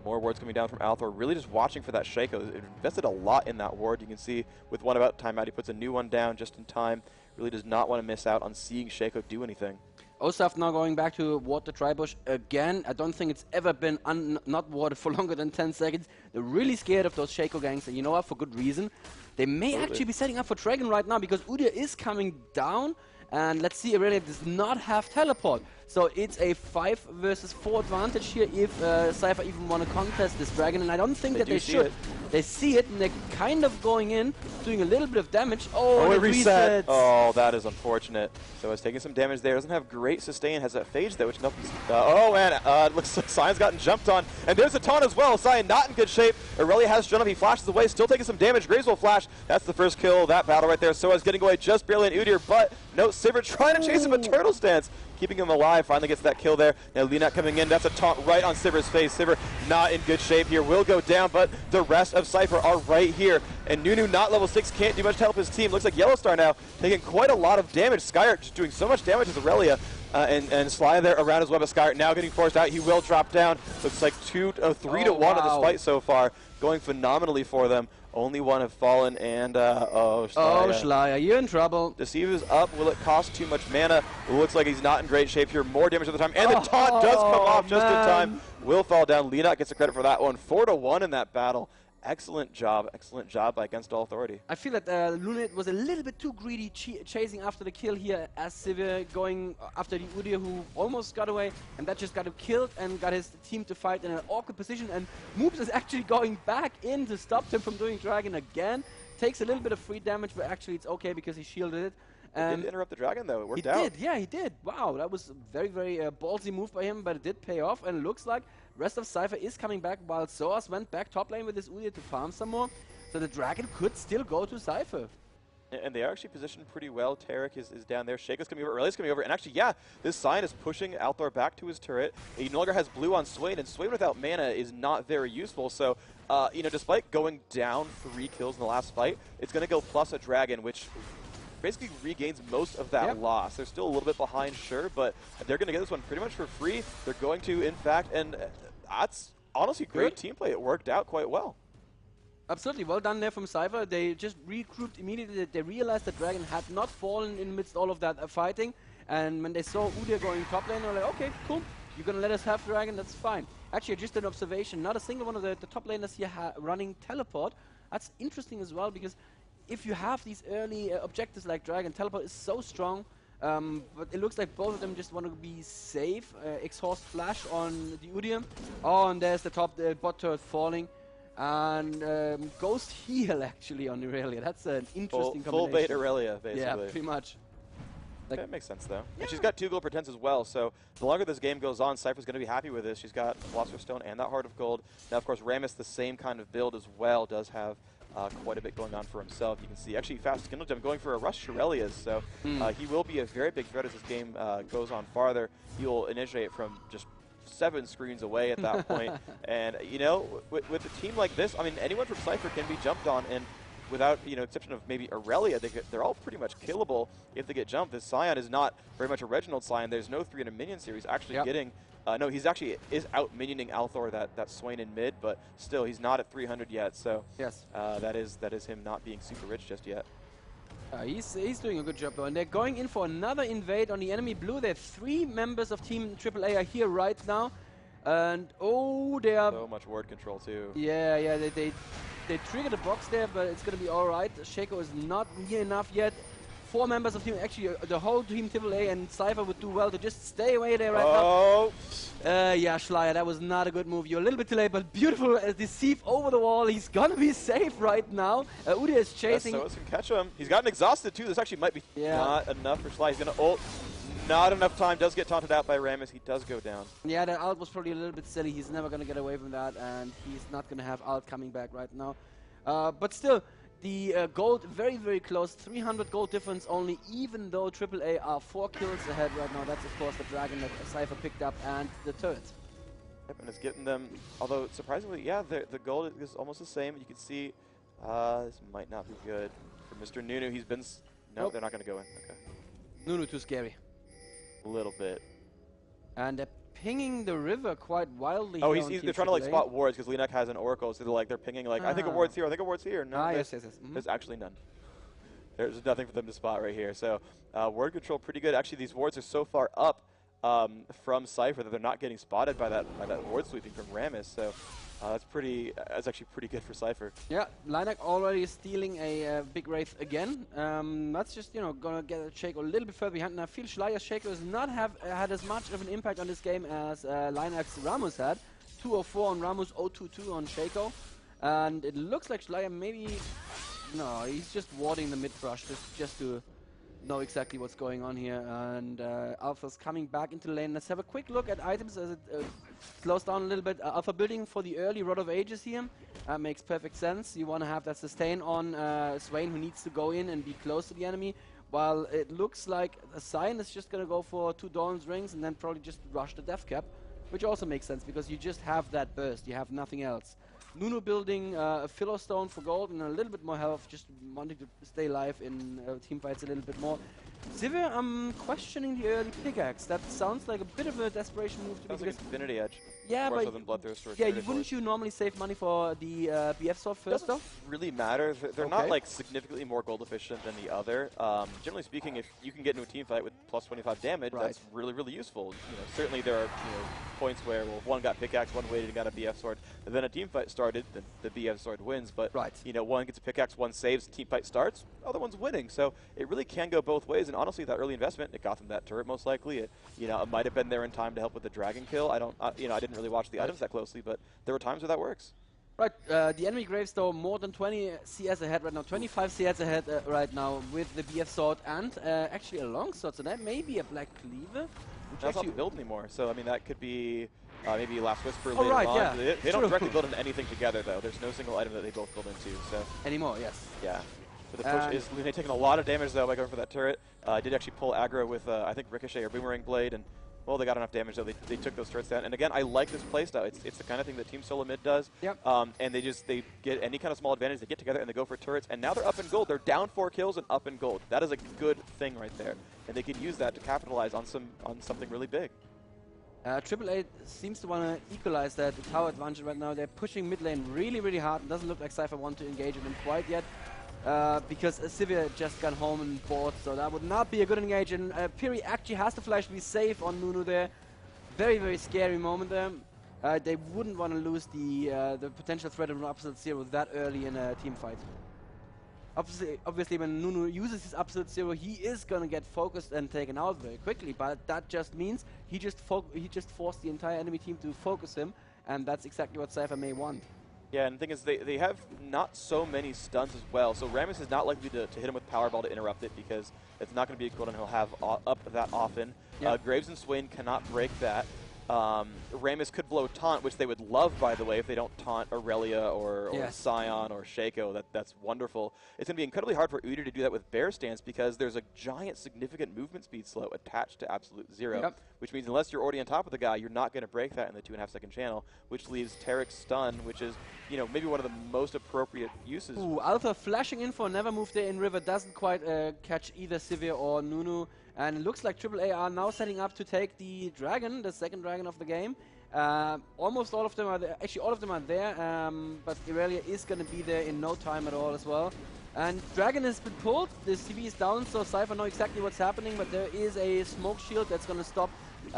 More wards coming down from Althor, really just watching for that Shaco. Invested a lot in that ward. You can see with one about timeout, he puts a new one down just in time. Really does not want to miss out on seeing Shaco do anything. Osaf now going back to ward the Tribush again. I don't think it's ever been not warded for longer than 10 seconds. They're really scared of those Shaco gangs, and you know what, for good reason. They may actually be setting up for Dragon right now, because Udyr is coming down. And let's see, Aurelia does not have teleport. So it's a 5 versus 4 advantage here if Sypher even want to contest this Dragon. And I don't think that they should. They see it, and they're kind of going in, doing a little bit of damage. Oh, it reset. Oh, that is unfortunate. So it's taking some damage there. Doesn't have great sustain. Has that phage though, which nothing's. Oh, man. Looks like Sion's gotten jumped on. And there's a taunt as well. Sion not in good shape. Aurelia has Jun up. He flashes away. Still taking some damage. Graves will flash. That's the first kill of that battle right there. Soaz getting away just barely in Udyr, but no, Sypher trying to chase him, a turtle stance, keeping him alive. Finally gets that kill there. Now Linat coming in. That's a taunt right on Sypher's face. Sypher not in good shape here. Will go down, but the rest of Sypher are right here. And Nunu, not level 6, can't do much to help his team. Looks like Yellowstar now taking quite a lot of damage. Skyart just doing so much damage with Aurelia. And Sly there around his web of Skyart now getting forced out. He will drop down. Looks like 3 to 1 of this fight so far. Going phenomenally for them. Only one have fallen, and Schleier, you're in trouble. Deceive is up. Will it cost too much mana? It looks like he's not in great shape here. More damage at the time, and the taunt does come off just in time. Will fall down. Linat gets the credit for that one. 4 to 1 in that battle. Excellent job by Against All Authority. I feel that Lunit was a little bit too greedy chasing after the kill here, as Sypher going after the Udyr, who almost got away, and that just got him killed and got his team to fight in an awkward position. And Moops is actually going back in to stop him from doing Dragon again. Takes a little bit of free damage, but actually it's okay because he shielded it. He did interrupt the Dragon though, it worked out. He did, yeah, he did. Wow, that was a very, very ballsy move by him, but it did pay off, and it looks like rest of Sypher is coming back, while Soaz went back top lane with his Udyr to farm some more, so the Dragon could still go to Sypher. And they are actually positioned pretty well. Tarek is down there. Shaco's coming over. Aurelia's coming over. And actually, yeah, this Sion is pushing Althor back to his turret. He no longer has blue on Swain, and Swain without mana is not very useful. So, despite going down 3 kills in the last fight, it's going to go plus a Dragon, which basically regains most of that loss. They're still a little bit behind, sure, but they're going to get this one pretty much for free. They're going to, in fact, and that's honestly great team play. It worked out quite well. Absolutely, well done there from Sypher. They just regrouped immediately. They realized that Dragon had not fallen in amidst all of that fighting, and when they saw Udyr going top lane, they were like, okay, cool, you're going to let us have Dragon, that's fine. Actually, just an observation, not a single one of the top laners here running teleport. That's interesting as well, because if you have these early objectives like Dragon, teleport is so strong, but it looks like both of them just want to be safe. Exhaust flash on the Udyr. Oh, and there's the bot turret falling. And Ghost heal actually on Aurelia. That's an interesting combination. Full bait Aurelia, basically. Yeah, pretty much. Like, that makes sense, though. Yeah. And she's got 2 gold pretends as well, so the longer this game goes on, Sypher's going to be happy with this. She's got Philosopher's Stone and that Heart of Gold. Now, of course, Rammus, the same kind of build as well, does have quite a bit going on for himself. You can see, actually, Fast Kindle Gem going for a Rush Shirelias, so he will be a very big threat as this game goes on farther. He will initiate from just 7 screens away at that point. And, with a team like this, I mean, anyone from Sypher can be jumped on, and without, exception of maybe Aurelia, they're all pretty much killable if they get jumped. This Sion is not very much a Reginald Sion. There's no 300 minion series actually getting... no, he's actually out minioning Althor, that Swain in mid, but still, he's not at 300 yet, so yes, that is him not being super rich just yet. He's doing a good job though, and they're going in for another invade on the enemy blue. They have 3 members of Team AAA are here right now, and they are so much ward control too. Yeah, they triggered the box there, but it's gonna be all right. Shaco is not near enough yet. 4 members of team, actually the whole team AAA and Sypher would do well to just stay away there right now. Yeah, Schleier, that was not a good move. You're a little bit too late, but beautiful deceive over the wall. He's gonna be safe right now. Udia is chasing. So can catch him. He's gotten exhausted too. This actually might be not enough for Schleier. He's gonna ult. Not enough time. Does get taunted out by Rammus. He does go down. Yeah, that ult was probably a little bit silly. He's never gonna get away from that, and he's not gonna have ult coming back right now. But still, the gold very, very close. 300 gold difference only, even though AAA are 4 kills ahead right now. That's, of course, the dragon that Sypher picked up and the turret. Yep, and it's getting them, although surprisingly, yeah, the gold is almost the same. You can see this might not be good for Mr. Nunu. He's been... No, they're not going to go in. Okay. Nunu too scary. A little bit. And they're pinging the river quite wildly. Oh, they're trying to like spot wards because Linek has an oracle, so they're pinging like, I think a ward's here, I think a ward's here. No, yes. There's actually none. There's nothing for them to spot right here. So ward control pretty good. Actually, these wards are so far up from Sypher that they're not getting spotted by that ward sweeping from Rammus. So that's actually pretty good for Sypher. Yeah, Linek already stealing a big Wraith again. That's just, gonna get a Shaco a little bit further behind. And I feel Schleier's Shaco has not had as much of an impact on this game as Linek's Rammus had. 204 on Rammus, 022 on Shaco. And it looks like Schleier maybe... No, he's just warding the mid-brush just to know exactly what's going on here. And Alpha's coming back into the lane. Let's have a quick look at items as it slows down a little bit. Alpha building for the early Rod of Ages here. Makes perfect sense. You want to have that sustain on Swain, who needs to go in and be close to the enemy. While it looks like a Sign is just going to go for 2 Dawn's Rings and then probably just rush the Death Cap. Which also makes sense because you just have that burst. You have nothing else. Nunu building a Filler Stone for gold and a little bit more health, just wanting to stay alive in team fights a little bit more. Sypher, I'm questioning the early pickaxe. That sounds like a bit of a desperation move to me. Sounds like Infinity Edge. Yeah, but wouldn't you normally save money for the BF sword first though? Really matter. They're not like significantly more gold efficient than the other. Generally speaking, if you can get into a team fight with plus 25 damage, that's really, really useful. Certainly there are points where if one got pickaxe, one waited and got a BF sword, and then a team fight started, then the BF sword wins. But one gets a pickaxe, one saves, team fight starts, other one's winning. So it really can go both ways. And honestly, that early investment, it got them that turret most likely. It might have been there in time to help with the dragon kill. I didn't really watch the items that closely, but there were times where that works. Right, the enemy Graves though more than 20 CS ahead right now, 25 CS ahead right now with the BF sword and actually a long sword, so that may be a Black Cleaver. That's not build anymore, so I mean that could be maybe Last Whisper later on. Yeah. They don't directly build into anything together though. There's no single item that they both build into. So anymore, yes. Yeah. But the push is Lune taking a lot of damage though by going for that turret. Did actually pull aggro with I think Ricochet or Boomerang Blade, and well, they got enough damage though. They took those turrets down. And again, I like this playstyle. It's the kind of thing that Team Solo Mid does. Yep. And they get any kind of small advantage. They get together and they go for turrets. And now they're up in gold. They're down 4 kills and up in gold. That is a good thing right there. And they can use that to capitalize on something really big. AAA seems to want to equalize that tower advantage right now. They're pushing mid lane really, really hard. It doesn't look like Sypher want to engage with them quite yet. Because Sypher just got home and bought, so that would not be a good engage. And Piri actually has to flash to be safe on Nunu there. Very, very scary moment there. They wouldn't want to lose the potential threat of an Absolute Zero that early in a team fight. Obviously, when Nunu uses his Absolute Zero, he is going to get focused and taken out very quickly. But that just means he just forced the entire enemy team to focus him, and that's exactly what Sypher may want. Yeah, and the thing is, they have not so many stuns as well, so Rammus is not likely to hit him with Powerball to interrupt it because it's not going to be a cooldown he'll have up that often. Yep. Graves and Swain cannot break that. Rammus could blow Taunt, which they would love, by the way, if they don't taunt Aurelia or Scion or Shaco. That's wonderful. It's going to be incredibly hard for Udyr to do that with Bear Stance because there's a giant, significant movement speed slow attached to Absolute Zero, which means unless you're already on top of the guy, you're not going to break that in the 2.5 second channel, which leaves Tarek's stun, which is, maybe one of the most appropriate uses. Ooh, Alpha flashing in for Never Move there in River doesn't quite catch either Sypher or Nunu. And it looks like AAA are now setting up to take the dragon, the second dragon of the game. Almost all of them are there. Actually, all of them are there, but Aurelia is going to be there in no time at all as well. And dragon has been pulled. The CV is down, so Sypher know exactly what's happening, but there is a smoke shield that's going to stop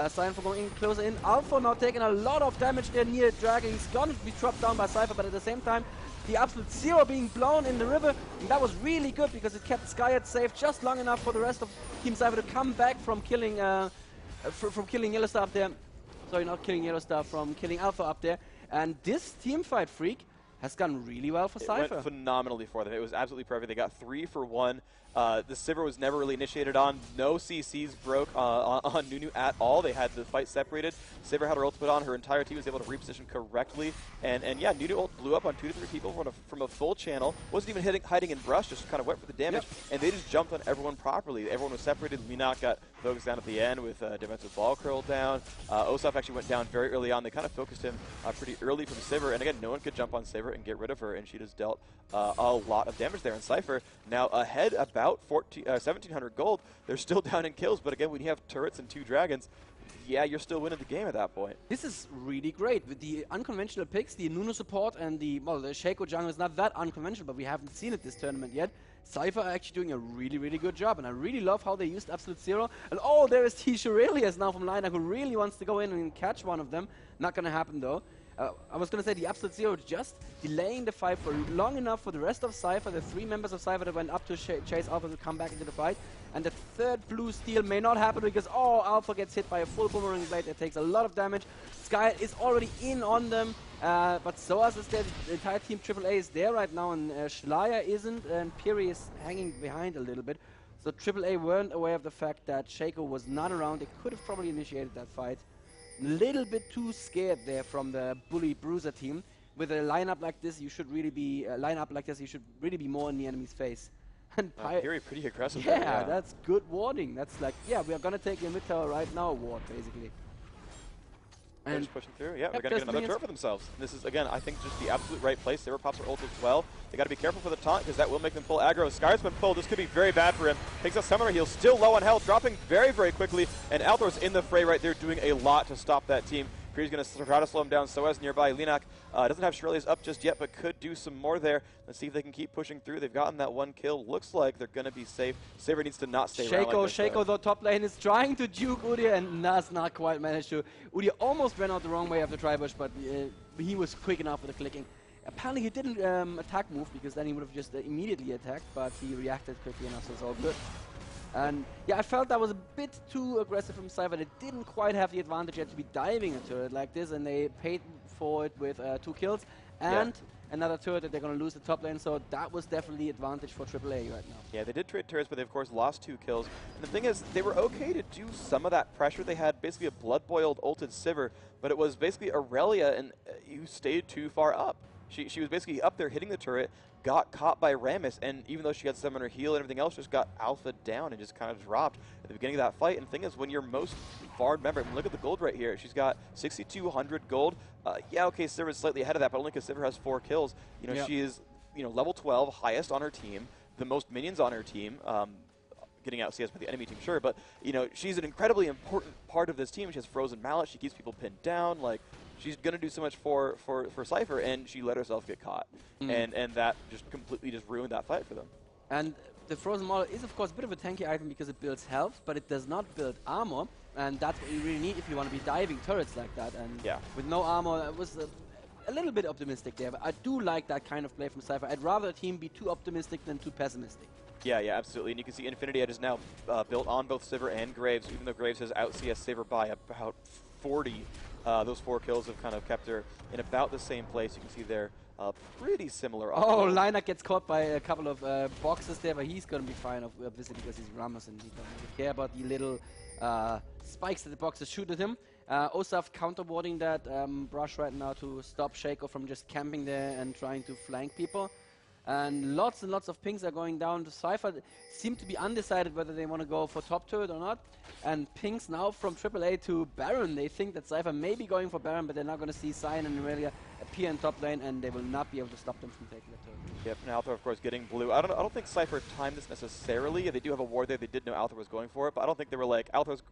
Cyan for going in closer in. Alpha now taking a lot of damage there near Dragon. He's gonna be dropped down by Sypher, but at the same time, the absolute zero being blown in the river. And that was really good because it kept Skyhead safe just long enough for the rest of Team Sypher to come back from killing Yellowstar up there. Sorry, not killing Yellowstar, from killing Alpha up there. And this team fight, Freak, has gone really well for Sypher. It went phenomenally for them. It was absolutely perfect. They got 3 for 1. The Sypher was never really initiated on. No CCs broke on Nunu at all. They had the fight separated. Sypher had her ult put on. Her entire team was able to reposition correctly. And yeah, Nunu ult blew up on 2 to 3 people from a full channel. Wasn't even hiding in brush, just kind of went for the damage. Yep. And they just jumped on everyone properly. Everyone was separated. Minot got focused down at the end with defensive ball curl down. Osaf actually went down very early on. They kind of focused him pretty early from Sypher. And again, no one could jump on Sypher and get rid of her. And she just dealt a lot of damage there. And Sypher now ahead about 1,700 gold. They're still down in kills, but again, when you have turrets and 2 dragons, yeah, you're still winning the game at that point. This is really great. With the unconventional picks, the Nunu support and the Shaco jungle is not that unconventional, but we haven't seen it this tournament yet. Sypher are actually doing a really, really good job, and I really love how they used Absolute Zero. And oh, there is T. Shirelius now from Lina, who really wants to go in and catch one of them. Not going to happen, though. I was going to say the Absolute Zero just delaying the fight for long enough for the rest of Sypher, the 3 members of Sypher that went up to chase Alpha to come back into the fight. And the 3rd blue steal may not happen because, oh, Alpha gets hit by a full boomerang blade that takes a lot of damage. Sky is already in on them, but Soas is there. The entire team AAA is there right now, and Schleier isn't, and Piri is hanging behind a little bit. So AAA weren't aware of the fact that Shaco was not around. They could have probably initiated that fight. A little bit too scared there from the bully Bruiser team. With a lineup like this, you should really be more in the enemy's face. And Piri pretty aggressive. Yeah, there, yeah, that's good warding. That's like, yeah, we are gonna take your mid tower right now, ward basically. And just pushing through. Yeah, they're going to get another turret for themselves. This is, again, I think just the absolute right place. Saber pops her ult as well. They got to be careful for the taunt because that will make them pull aggro. Sky's been pulled. This could be very bad for him. Takes a summoner heal. Still low on health. Dropping very, very quickly. And Althor's in the fray right there doing a lot to stop that team. Piri's going to try to slow him down. So as nearby, Linak doesn't have Shirley's up just yet, but could do some more there. Let's see if they can keep pushing through. They've gotten that 1 kill. Looks like they're going to be safe. Saber needs to not stay around like this. Shaco, the top lane, is trying to juke Udyr and has not quite managed to. Udyr almost ran out the wrong way after Tribush, but he was quick enough with the clicking. Apparently he didn't attack move because then he would have just immediately attacked, but he reacted quickly enough, so it's all good. And yeah, I felt that was a bit too aggressive from Sypher. They didn't quite have the advantage yet to be diving a turret like this, and they paid for it with 2 kills and another turret that they're going to lose the top lane. So that was definitely advantage for AAA right now. Yeah, they did trade turrets, but they of course lost 2 kills. And the thing is, they were okay to do some of that pressure. They had basically a blood-boiled ulted Sivir, but it was basically Aurelia, and you stayed too far up. She was basically up there hitting the turret, got caught by Rammus, and even though she had summoner heal and everything else, just got alpha down and just kind of dropped at the beginning of that fight. And the thing is, when you're most far member, I mean, look at the gold right here. She's got 6,200 gold. Yeah, okay, Sivir's slightly ahead of that, but only because Sivir has 4 kills. You know, she is, level 12, highest on her team, the most minions on her team. Getting out CS by the enemy team, sure, but she's an incredibly important part of this team. She has frozen mallet. She keeps people pinned down. Like, she's gonna do so much for Sypher, and she let herself get caught, and that just completely just ruined that fight for them. And the frozen mallet is of course a bit of a tanky item because it builds health, but it does not build armor, and that's what you really need if you want to be diving turrets like that. And with no armor, it was a little bit optimistic there. But I do like that kind of play from Sypher. I'd rather a team be too optimistic than too pessimistic. Yeah, absolutely. And you can see Infinity Edge is now built on both Sivir and Graves, even though Graves has out-CS Sivir by about 40. Those 4 kills have kind of kept her in about the same place. You can see they're pretty similar. Oh, Lina gets caught by a couple of boxes there, but he's going to be fine, obviously, because he's Rammus and he doesn't care about the little spikes that the boxes shoot at him. Osaf counterboarding that brush right now to stop Shaco from just camping there and trying to flank people. And lots of pings are going down to Sypher. Seem to be undecided whether they want to go for top turret or not. And pings now from AAA to Baron. They think that Sypher may be going for Baron, but they're not going to see Cyan and Aurelia appear in top lane, and they will not be able to stop them from taking the turret. Yep, and Althor, of course, getting blue. I don't think Sypher timed this necessarily. They do have a ward there. They did know Althor was going for it, but I don't think they were like, Althor's...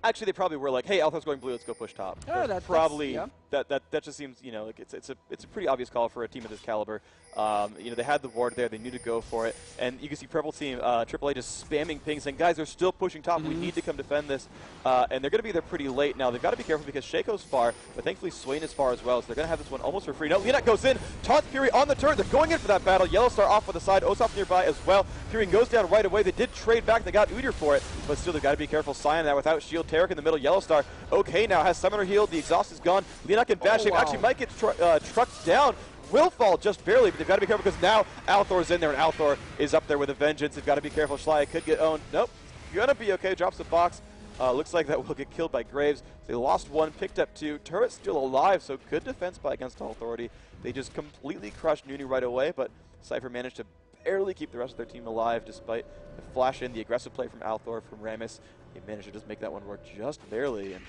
Actually, they probably were like, hey, Althor's going blue, let's go push top. Yeah, That's probably, yeah. that just seems, you know, like it's a pretty obvious call for a team of this caliber. You know, they had the ward there, they knew to go for it, and you can see Purple Team, AAA just spamming pings, saying, guys, they're still pushing top, we need to come defend this, and they're going to be there pretty late. Now, they've got to be careful because Shaco's far, but thankfully Swain is far as well, so they're going to have this one almost for free. No, Leonet goes in, taunts Fury on the turret, they're going in for that battle, Yellowstar off on the side, Osop nearby as well. Fury goes down right away, they did trade back, they got Udyr for it, but still they've got to be careful. Sion now without shield, Tarek in the middle, Yellowstar, okay, now has Summoner healed, the exhaust is gone, Leonet in bad shape, actually might get trucked down, will fall just barely, but they've got to be careful because now Althor's in there, and Althor is up there with a vengeance. They've got to be careful. Schley could get owned. Nope, gonna be okay. Drops the box. Looks like that will get killed by Graves. They lost one, picked up two. Turret's still alive, so good defense by against All Authority. They just completely crushed Nunu right away, but Sypher managed to barely keep the rest of their team alive despite the flash in, the aggressive play from Althor, from Rammus. They managed to just make that one work just barely. And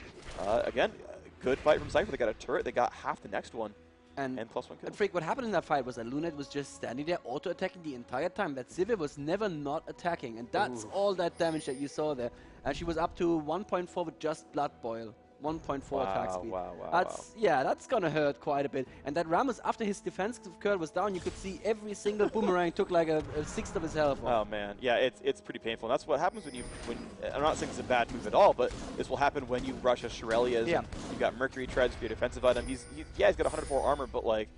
again, good fight from Sypher. They got a turret. They got half the next one. And +1 kill. And Freak, what happened in that fight was that Lunet was just standing there auto-attacking the entire time. That Sypher was never not attacking, and that's all that damage that you saw there. And she was up to 1.4 with just Blood Boil. 1.4 attack speed. Yeah, that's gonna hurt quite a bit. And that Rammus, after his defensive curve was down, you could see every single boomerang took like a sixth of his health. Oh man, yeah, it's pretty painful. And that's what happens when I'm not saying it's a bad move at all, but this will happen when you rush a Shirelia's. Yeah. You've got Mercury Treads for your defensive item. He's got 104 armor, but like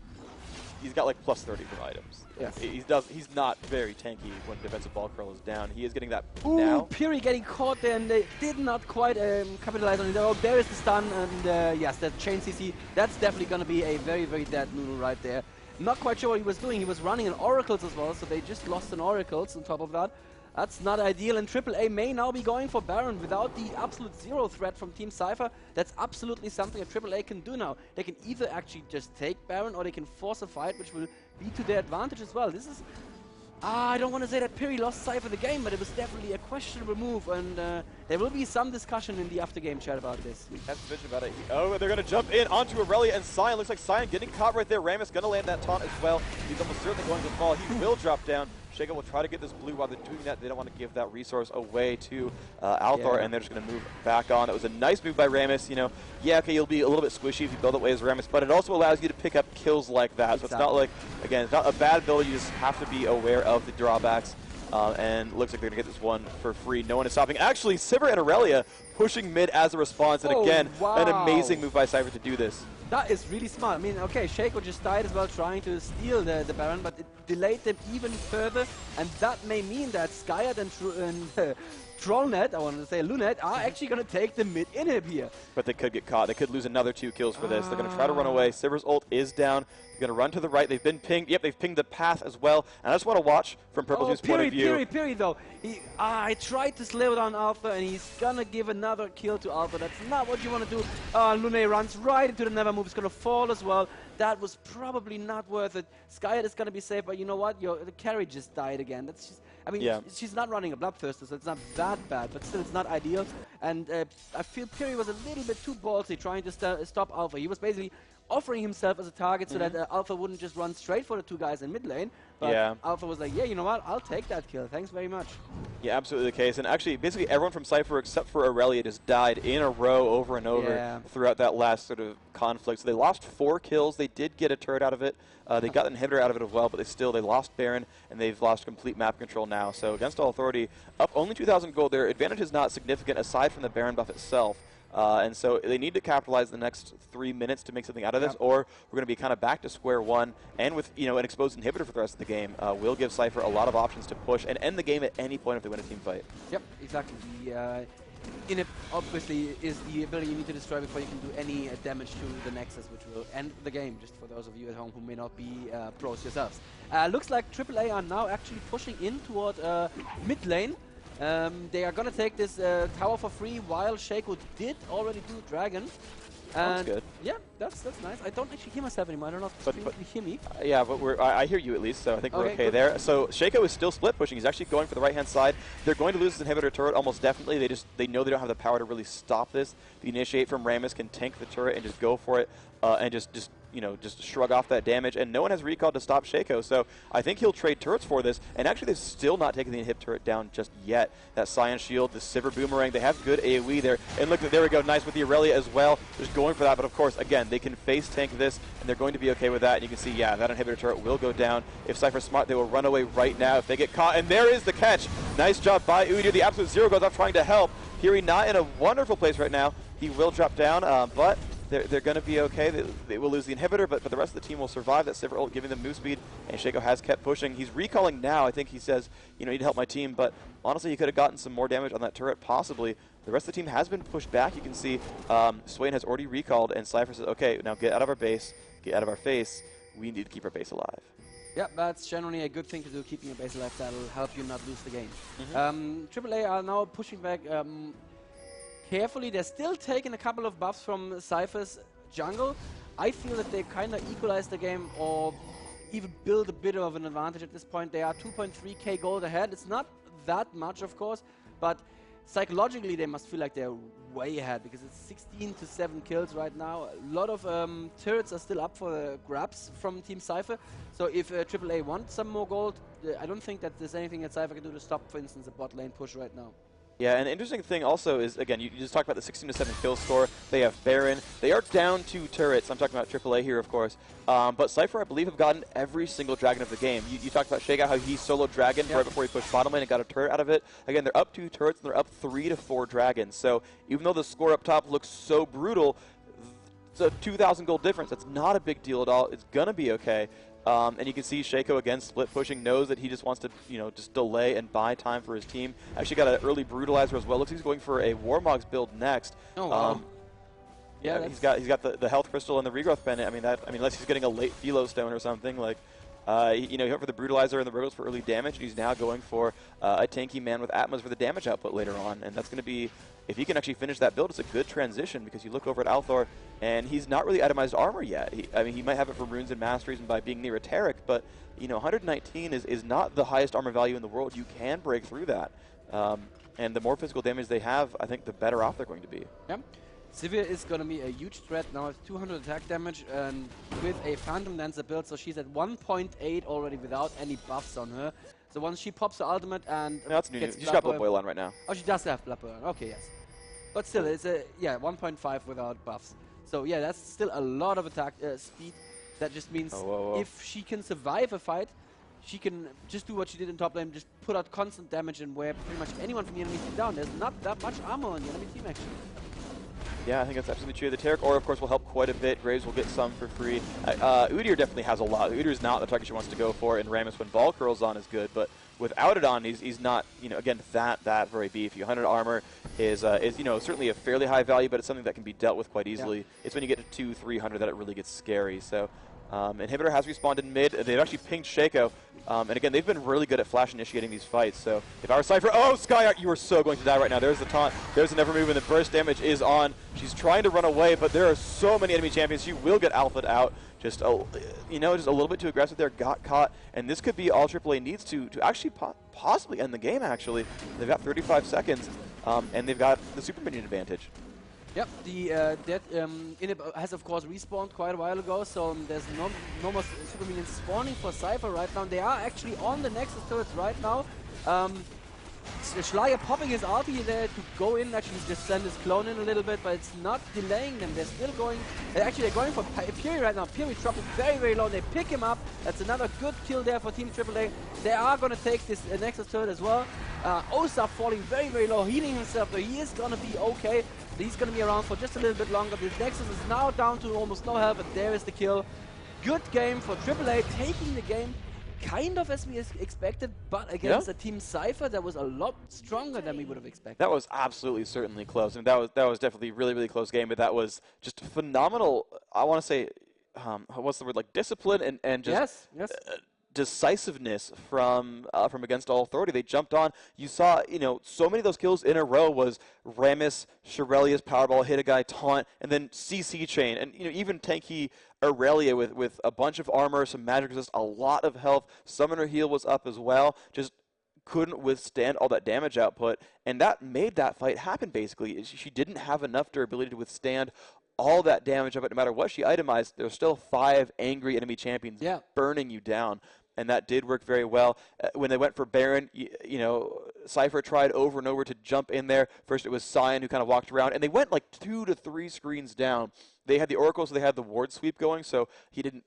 he's got like +30 from items. Yes. He's not very tanky when defensive ball curl is down. He is getting that now. Piri getting caught there, and they did not quite capitalize on it. Oh, there is the stun, and yes, that chain CC, that's definitely going to be a very, very dead Nunu right there. Not quite sure what he was doing. He was running an Oracles as well, so they just lost an Oracles on top of that. That's not ideal, and AAA may now be going for Baron without the absolute zero threat from Team Sypher. That's absolutely something that AAA can do now. They can either actually just take Baron, or they can force a fight, which will be to their advantage as well. This is... I don't want to say that Piri lost Sypher the game, but it was definitely a questionable move, and there will be some discussion in the after-game chat about this. That's the vision about it. Oh, they're going to jump in onto Aurelia and Sion. Looks like Sion getting caught right there. Rammus going to land that taunt as well. He's almost certainly going to fall. He will drop down. Shaco will try to get this blue. While they're doing that, they don't want to give that resource away to Althor, and they're just going to move back on. That was a nice move by Rammus. You know, yeah, okay, you'll be a little bit squishy if you build it away as Rammus, but it also allows you to pick up kills like that. Exactly. So it's not like, again, it's not a bad build. You just have to be aware of the drawbacks. And looks like they're going to get this one for free. No one is stopping. Actually, Sypher and Aurelia pushing mid as a response. And again, an amazing move by Sypher to do this. That is really smart. I mean, okay, Shaco just died as well trying to steal the Baron, but it delayed them even further. And that may mean that Skyat and Trollnet, I wanted to say Lunet, are actually going to take the mid inhib here. But they could get caught. They could lose another 2 kills for this. They're going to try to run away. Sypher's ult is down. They're going to run to the right. They've been pinged. Yep, they've pinged the path as well. And I just want to watch from Purple Team's point of view. Piri though. I tried to slow down Alpha, and he's going to give another kill to Alpha. That's not what you want to do. Lune runs right into the Never move. It's going to fall as well. That was probably not worth it. Skyat is going to be safe, but you know what? The carry just died again. That's just... I mean, she's not running a Bloodthirster, so it's not that bad, but still it's not ideal. And I feel Piri was a little bit too ballsy trying to stop Alpha. He was basically offering himself as a target so that Alpha wouldn't just run straight for the 2 guys in mid lane. But Alpha was like, yeah, you know what? I'll take that kill. Thanks very much. Yeah, absolutely the case. And actually, basically everyone from Sypher except for Aurelia just died in a row over and over throughout that last sort of conflict. So they lost 4 kills. They did get a turret out of it. They got an inhibitor out of it as well, but they lost Baron, and they've lost complete map control now. So against All Authority, up only 2,000 gold. Their advantage is not significant aside from the Baron buff itself. And so they need to capitalize the next 3 minutes to make something out of this, or we're going to be kind of back to square one. And with an exposed inhibitor for the rest of the game, will give Sypher a lot of options to push and end the game at any point if they win a team fight. Yep, exactly. Inhib obviously is the ability you need to destroy before you can do any damage to the Nexus, which will end the game, just for those of you at home who may not be pros yourselves. Looks like AAA are now actually pushing in toward mid lane. They are going to take this tower for free, while Shaco did already do Dragon. Sounds good. Yeah, that's nice. I don't actually hear myself anymore. I don't know if you hear me. Yeah, but I hear you at least, so I think we're okay there. So Shaco is still split pushing. He's actually going for the right-hand side. They're going to lose this inhibitor turret almost definitely. They know they don't have the power to really stop this. The initiate from Rammus can tank the turret and just go for it. and just shrug off that damage. And no one has recall to stop Shaco, so I think he'll trade turrets for this. And actually, they've still not taken the inhib turret down just yet. That Scion Shield, the Sypher Boomerang, they have good AoE there. And look, there we go, nice with the Aurelia as well. Just going for that, but of course, again, they can face tank this, and they're going to be okay with that. And you can see, yeah, that inhibitor turret will go down. If Sypher's smart, they will run away right now if they get caught. And there is the catch. Nice job by Udyr. The absolute zero goes off trying to help. Fury not in a wonderful place right now. He will drop down, but they're going to be okay. They will lose the inhibitor, but the rest of the team will survive. That Sypher ult giving them move speed, and Shaco has kept pushing. He's recalling now. I think he says, you know, need to help my team, but honestly, he could have gotten some more damage on that turret, possibly. The rest of the team has been pushed back. You can see Swain has already recalled, and Sypher says, okay, now get out of our base, get out of our face. We need to keep our base alive. Yeah, that's generally a good thing to do, keeping your base alive. That'll help you not lose the game. AAA are now pushing back carefully. They're still taking a couple of buffs from Sypher's jungle. I feel that they kind of equalized the game or even build a bit of an advantage at this point. They are 2.3k gold ahead. It's not that much, of course, but psychologically they must feel like they're way ahead because it's 16 to 7 kills right now. A lot of turrets are still up for grabs from Team Sypher. So if AAA wants some more gold, I don't think that there's anything that Sypher can do to stop, for instance, a bot lane push right now. Yeah, and the interesting thing also is, again, you just talked about the 16 to 7 kill score. They have Baron. They are down 2 turrets. I'm talking about AAA here, of course. But Sypher, I believe, have gotten every single dragon of the game. You talked about Shaco, how he solo dragon right before he pushed bottom lane and got a turret out of it. Again, they're up 2 turrets, and they're up 3 to 4 dragons. So even though the score up top looks so brutal, it's a 2,000 gold difference. That's not a big deal at all. It's going to be okay. And you can see Shaco again split pushing, knows that he just wants to, just delay and buy time for his team. Actually got an early brutalizer as well. Looks like he's going for a Warmog's build next. Oh wow. Yeah, he's got the health crystal and the regrowth pendant. I mean unless he's getting a late Philo stone or something like. He went for the brutalizer and the regrowth for early damage, and he's now going for a tanky man with Atmos for the damage output later on. And that's going to be, if he can actually finish that build, it's a good transition because you look over at Althor and he's not really itemized armor yet. He might have it from runes and masteries and by being near a Taric, but 119 is not the highest armor value in the world. You can break through that. And the more physical damage they have, I think the better off they're going to be. Yep. Sivir is going to be a huge threat now with 200 attack damage and with a Phantom Dancer build, so she's at 1.8 already without any buffs on her. So once she pops her ultimate and that's new. She's got Blood Boil on right now. Oh, she does have Blood Boil on. Okay, yes. But still, it's a 1.5 without buffs. So yeah, that's still a lot of attack speed. That just means if she can survive a fight, she can just do what she did in top lane, just put out constant damage and wear pretty much anyone from the enemy team down. There's not that much armor on the enemy team actually. Yeah, I think that's absolutely true. The Taric Aura, of course, will help quite a bit. Graves will get some for free. Udyr definitely has a lot. Udyr is not the target she wants to go for, and Rammus, when Ball Curl's on, is good. But without it on, he's not, again, that very beefy. 100 armor is certainly a fairly high value, but it's something that can be dealt with quite easily. Yeah. It's when you get to 200-300 that it really gets scary. So Inhibitor has respawned in mid. They've actually pinged Shaco. And again, they've been really good at flash initiating these fights. So if I were Sypher, oh, Skyart, you are so going to die right now. There's the taunt. There's the never move, and the burst damage is on. She's trying to run away, but there are so many enemy champions. She will get alpha'd out. Just a little bit too aggressive there. Got caught, and this could be all AAA needs to actually possibly end the game. Actually, they've got 35 seconds, and they've got the super minion advantage. Yep, the Inhib has of course respawned quite a while ago, so there's no more super minions spawning for Sypher right now. They are actually on the Nexus turrets right now. Schleier popping his ulti there to go in, actually just send his clone in a little bit, but it's not delaying them. They're still going, actually they're going for Fury right now. Fury dropping very, very low. They pick him up. That's another good kill there for Team AAA. They are going to take this Nexus turret as well. Osa falling very, very low, healing himself, but he is going to be okay. He's going to be around for just a little bit longer. The Nexus is now down to almost no health, but there is the kill. Good game for AAA, taking the game kind of as we expected, but against a Team Sypher that was a lot stronger than we would have expected. That was absolutely certainly close, and that was definitely a really, really close game, but that was just phenomenal. I want to say, what's the word, like discipline and just decisiveness from against all authority. They jumped on. You saw, so many of those kills in a row was Rammus, Shirelia's Powerball, hit a guy, taunt, and then CC chain. And, even tanky Aurelia with a bunch of armor, some magic resist, a lot of health. Summoner heal was up as well. Just couldn't withstand all that damage output. And that made that fight happen, basically. She didn't have enough durability to withstand all that damage of it, no matter what she itemized, there's still 5 angry enemy champions burning you down. And that did work very well. When they went for Baron, you know, Sypher tried over and over to jump in there. First it was Cyan who kind of walked around, and they went like 2 to 3 screens down. They had the Oracle, so they had the ward sweep going, so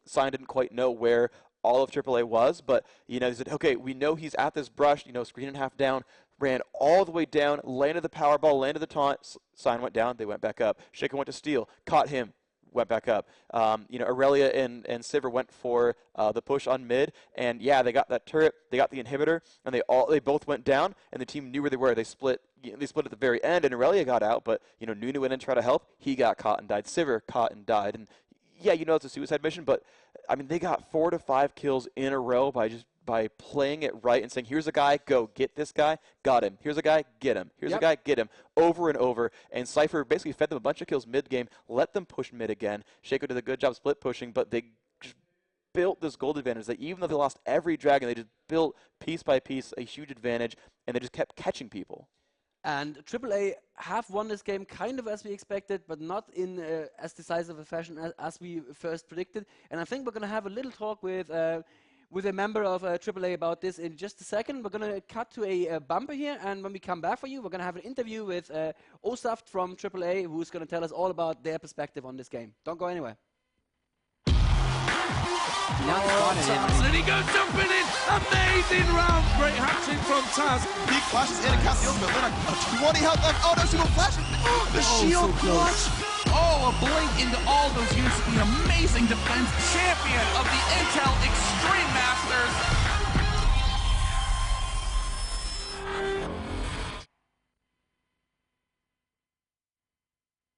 Cyan didn't quite know where all of AAA was, but, you know, he said, okay, we know he's at this brush, you know, screen and a half down, ran all the way down, landed the power ball, landed the taunt, Cyan went down, they went back up. Shaco went to steal, caught him, went back up. You know, Aurelia and Sypher went for the push on mid, and yeah, they got that turret, they got the inhibitor, and they both went down, and the team knew where they were. They split at the very end, and Aurelia got out, but you know, Nunu went in and tried to help. He got caught and died. Sypher caught and died, and yeah, you know it's a suicide mission, but I mean they got 4 to 5 kills in a row by playing it right and saying, here's a guy, go get this guy, got him. Here's a guy, get him. Here's a guy, get him. Over and over. And Sypher basically fed them a bunch of kills mid-game, let them push mid again. Shaco did a good job split pushing, but they just built this gold advantage that even though they lost every dragon, they just built piece by piece a huge advantage, and they just kept catching people. And AAA have won this game kind of as we expected, but not in as decisive a fashion as we first predicted. And I think we're going to have a little talk with a member of AAA about this in just a second. We're going to cut to a bumper here, and when we come back for you, we're going to have an interview with Osaft from AAA, who's going to tell us all about their perspective on this game. Don't go anywhere. And he goes jumping in. Amazing round. Great hatching from Taz. He flashes in and casts the ultimate. Luna, 20 health left. Oh no, she will flash. The shield clutch. Oh, a blink into all those units. An amazing defense. Champion of the Intel Extreme Masters.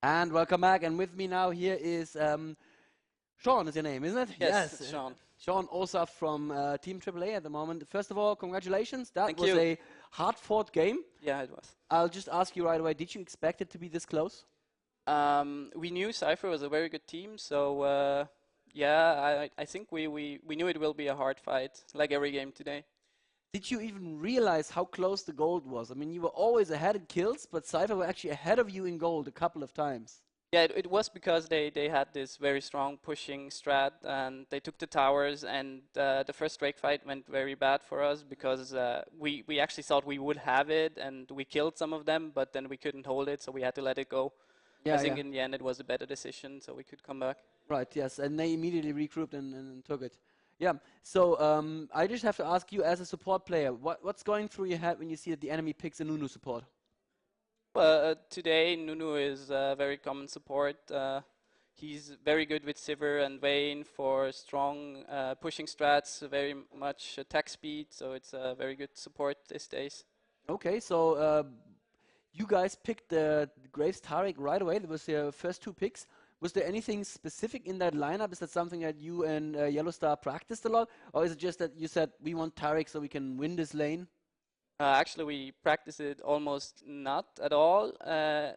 And welcome back. And with me now here is Sean is your name, isn't it? Yes, Sean. Sean Osaf from Team AAA at the moment. First of all, congratulations. That Thank was you. a hard-fought game. Yeah, it was. I'll just ask you right away, did you expect it to be this close? We knew Sypher was a very good team, so yeah, I think we knew it will be a hard fight, like every game today. Did you even realize how close the gold was? I mean, you were always ahead in kills, but Sypher were actually ahead of you in gold a couple of times. Yeah, it was because they had this very strong pushing strat, and they took the towers, and the first Drake fight went very bad for us because we actually thought we would have it, and we killed some of them, but then we couldn't hold it, so we had to let it go. Yeah, I think in the end it was a better decision, so we could come back. Right, yes, and they immediately regrouped and took it. Yeah, so I just have to ask you as a support player, what's going through your head when you see that the enemy picks a Nunu support? Today Nunu is a very common support. He's very good with Sypher and Vayne for strong pushing strats, very much attack speed, so it's a very good support these days. Okay, so you guys picked the Graves Taric right away. That was your first 2 picks. Was there anything specific in that lineup? Is that something that you and Yellowstar practiced a lot? Or is it just that you said, we want Taric so we can win this lane? Actually, we practiced it almost not at all.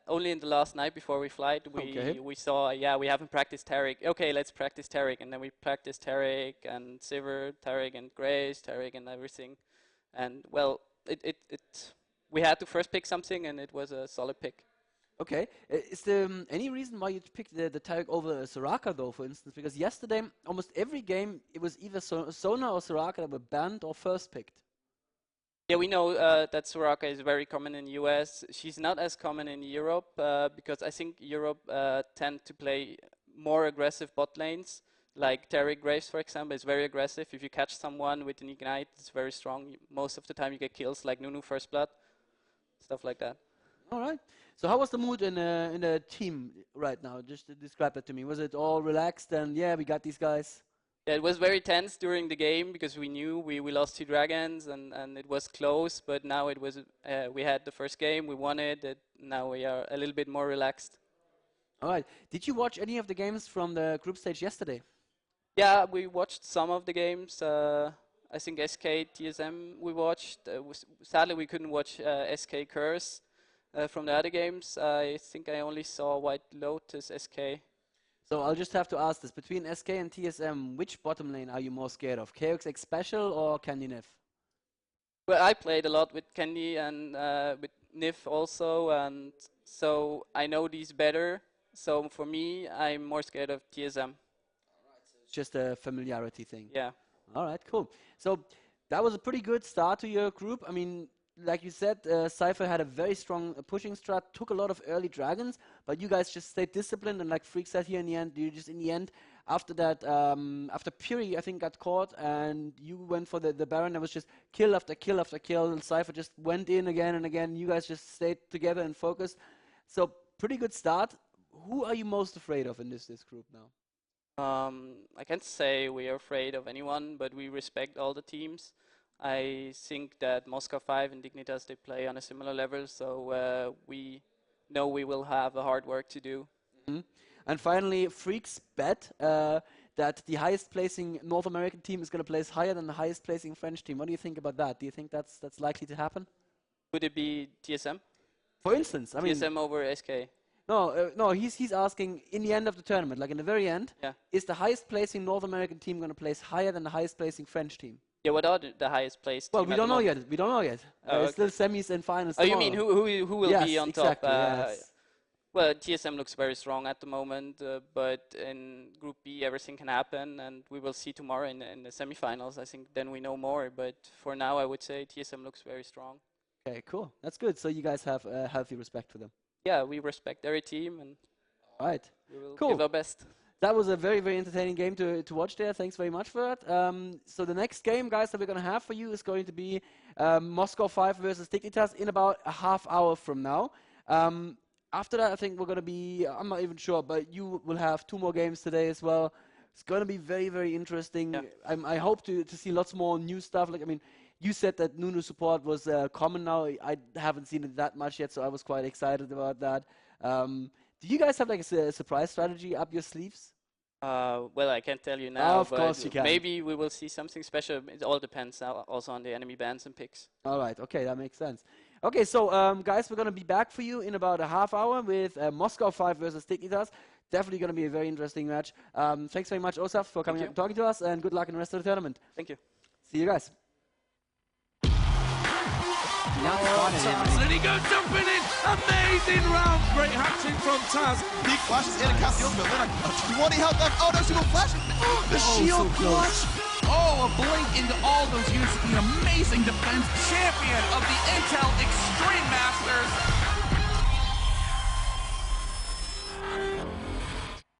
Only in the last night before we flight, we saw, yeah, we haven't practiced Taric. Okay, let's practice Taric. And then we practiced Taric and Sypher, Taric and Grace, Taric and everything. And, well, we had to first pick something, and it was a solid pick. Okay. Is there any reason why you picked the Taric over Soraka, though, for instance? Because yesterday, almost every game, it was either Sona or Soraka that were banned or first picked. Yeah, we know that Soraka is very common in the US. She's not as common in Europe because I think Europe tend to play more aggressive bot lanes. Like Taric Graves, for example, is very aggressive. If you catch someone with an ignite, it's very strong. Most of the time you get kills like Nunu First Blood, stuff like that. All right. So how was the mood in the team right now? Just describe that to me. Was it all relaxed and, yeah, we got these guys? Yeah, it was very tense during the game because we knew we lost 2 dragons and it was close, but now it was we had the first game, we won it, now we are a little bit more relaxed. All right. Did you watch any of the games from the group stage yesterday? Yeah, we watched some of the games. I think SK, TSM we watched. Sadly, we couldn't watch SK Curse from the other games. I think I only saw White Lotus SK. So I'll just have to ask this. Between SK and TSM, which bottom lane are you more scared of? KXX Special or Candy Nif? Well, I played a lot with Candy and with Nif also, and so I know these better. So for me, I'm more scared of TSM. It's just a familiarity thing. Yeah. All right, cool. So that was a pretty good start to your group. I mean, like you said, Sypher had a very strong pushing strat, took a lot of early dragons, but you guys just stayed disciplined, and like Freak said here in the end, you just in the end, after that, after Piri, I think, got caught, and you went for the Baron, there was just kill after kill after kill, and Sypher just went in again and again. You guys just stayed together and focused. So pretty good start. Who are you most afraid of in this group now? I can't say we are afraid of anyone, but we respect all the teams. I think that Moscow 5 and Dignitas, they play on a similar level, so we know we will have a hard work to do. Mm-hmm. And finally, Freaks bet that the highest placing North American team is going to place higher than the highest placing French team. What do you think about that? Do you think that's likely to happen? Could it be TSM? For instance, I mean, TSM over SK. No, no. He's asking in the end of the tournament, like in the very end, yeah. Is the highest placing North American team going to place higher than the highest placing French team? Yeah, what are the highest placed? Well, we don't know yet. We don't know yet. It's still semis and finals. Oh, you mean who will be on top? Yes. Well, TSM looks very strong at the moment, but in Group B everything can happen, and we will see tomorrow in the semifinals. I think then we know more. But for now, I would say TSM looks very strong. Okay, cool. That's good. So you guys have healthy respect for them. Yeah, we respect every team, and all right, we will cool. give our best. That was a very, very entertaining game to watch there. Thanks very much for that. So the next game, guys, that we're going to have for you is going to be Moscow 5 versus Dignitas in about a half hour from now. After that, I think we're going to be, I'm not even sure, but you will have 2 more games today as well. It's going to be very, very interesting. Yeah. I hope to see lots more new stuff. Like, I mean, you said that Nunu support was common now. I haven't seen it that much yet, so I was quite excited about that. Do you guys have like a surprise strategy up your sleeves? Well, I can't tell you now. Of course you can. Maybe we will see something special. It all depends also on the enemy bans and picks. All right. Okay, that makes sense. Okay, so guys, we're going to be back for you in about a half hour with Moscow 5 versus Dignitas. Definitely going to be a very interesting match. Thanks very much, Osaf, for coming up and talking to us, and good luck in the rest of the tournament. Thank you. See you guys. And he goes jumping in. Amazing round. Great hat-trick from Taz. Big flashes in and casts the ultimate. Lina, 20 health left. Oh, no, single flash. The shield clutch. Oh, a blink into all those units. An amazing defense. Champion of the Intel Extreme Masters.